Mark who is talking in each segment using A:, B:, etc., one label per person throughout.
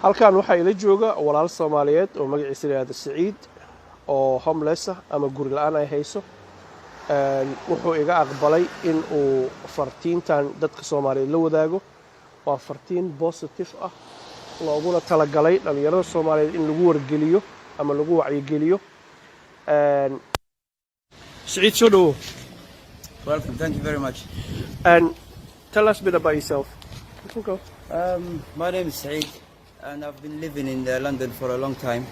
A: halkan waxa ila jooga walaal Soomaaliyeed oo magaciisa la yiraahdo Saciid oo homeless ah ama guri la'aan ay hayso wuxuu iga aqbalay in uu fartiintan dadka Soomaaliyeed la wadaago waa fartiin positive ah looguna talagalay dhalinyarada Soomaaliyeed in lagu wargeliyo ama lagu wacyigeliyo Saciid soo dhawo.
B: Welcome, thank you very much.
A: And tell us a bit about yourself. Okay.
B: My name is Saeed and I've been living in London for a long time.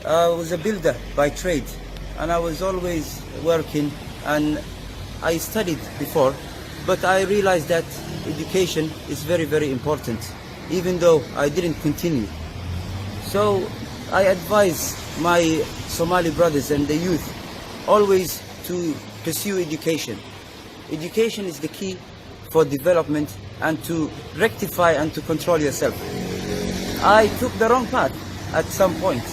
B: I was a builder by trade and I was always working and I studied before, but I realized that education is very, very important, even though I didn't continue. So I advise my Somali brothers and the youth always to pursue education. Education is the key for development and to rectify and to control yourself. I took the wrong path at some point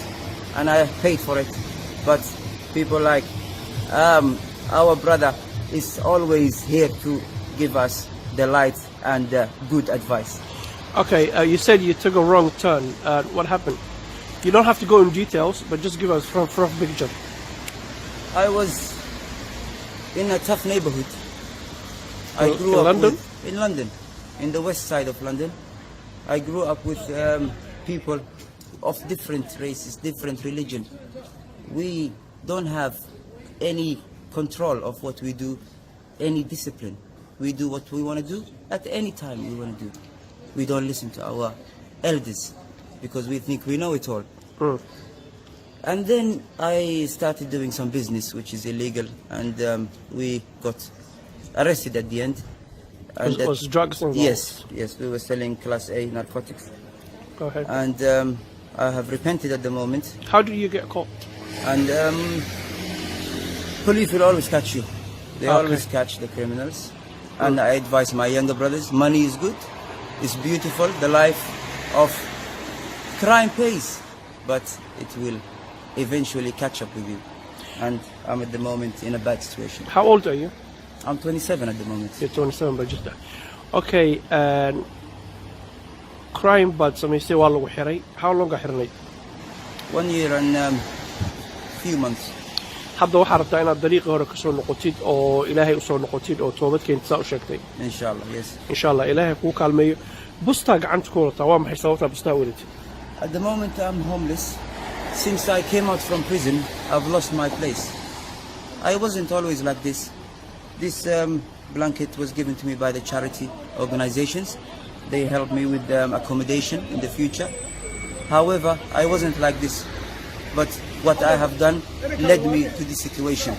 B: and I paid for it, but people like our brother is always here to give us the light and good advice.
A: Okay, you said you took a wrong turn. What happened? You don't have to go in details, but just give us a rough picture.
B: I was in a tough neighborhood. I grew
A: in
B: up
A: London?
B: In London, in the west side of London. I grew up with people of different races, different religion. We don't have any control of what we do, any discipline. We do what we want to do at any time we want to do. We don't listen to our elders because we think we know it all. And then I started doing some business which is illegal, and we got arrested at the end. And
A: Was drugs involved?
B: Yes, we were selling Class A narcotics.
A: Go ahead.
B: And I have repented at the moment.
A: How did you get caught?
B: And police will always catch you. They always catch the criminals. And I advise my younger brothers, money is good, it's beautiful, the life of crime pays, but it will eventually catch up with you. And I'm at the moment in a bad situation.
A: How old are you?
B: I'm 27 at the moment.
A: You're 27, but just that. Okay, crime but samaystay waa lagu xiray. How long are xirnay?
B: 1 year and few months.
A: Hadda waxaad rabtaa inaad dariiqii hore ka soo noqotid oo Ilaahay u soo noqotid oo toobad keentid saa u sheegtay.
B: Inshallah, yes.
A: Inshallah, Ilaahay kuu kaalmeeyo. Bustaa gacanta ku wadataa waa maxay sababta bustaa u wadatid?
B: At the moment I'm homeless. Since I came out from prison, I've lost my place. I wasn't always like this. This blanket was given to me by the charity organizations. They helped me with accommodation in the future. However, I wasn't like this. But what I have done led me to this situation.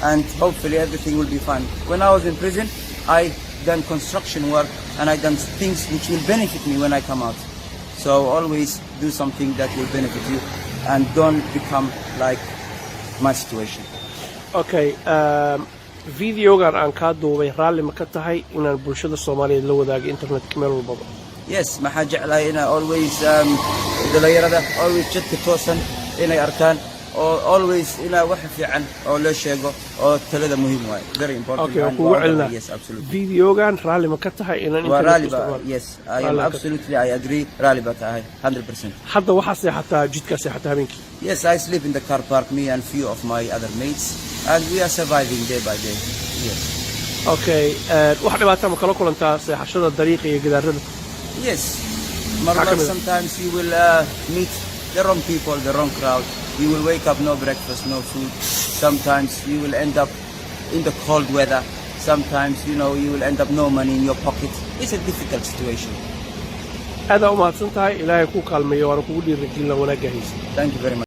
B: And hopefully everything will be fine. When I was in prison, I done construction work and I done things which will benefit me when I come out. So always do something that will benefit you and don't become like my situation.
A: Okay, videogan aan ka duubay raalli ma ka tahay inaan bulshada Soomaaliyeed la wadaago internetka meel walba?
B: Yes, ma xajeclay ina always dhalinyarada always jidka toosan inay arkaan oo always ina wax fiican oo la sheego oo talada muhiim waay. Very important.
A: Okay, yes, absolutely. Videogan raalli ma ka tahay inaan
B: internetka? Yes, I am absolutely, I agree. Raalli ba tahay 100%.
A: Hadda waxa seexataa jidka seexataa habeenkii?
B: Yes, I sleep in the car park, me and few of my other mates, and we are surviving day by day. Yes.
A: Okay, waxa dhibaato ma kala kulantaa seexashada dariiqa iyo gidaarada?
B: Yes. Sometimes you will meet the wrong people, the wrong crowd. You will wake up, no breakfast, no food. Sometimes you will end up in the cold weather. Sometimes, you know, you will end up no money in your pocket. It's a difficult situation.
A: Aadan, umahadsan tahay. Ilaahay kuu kaalmeeyo waana kugu dhiirigelin wanaagga haysta.
B: Thank you very much.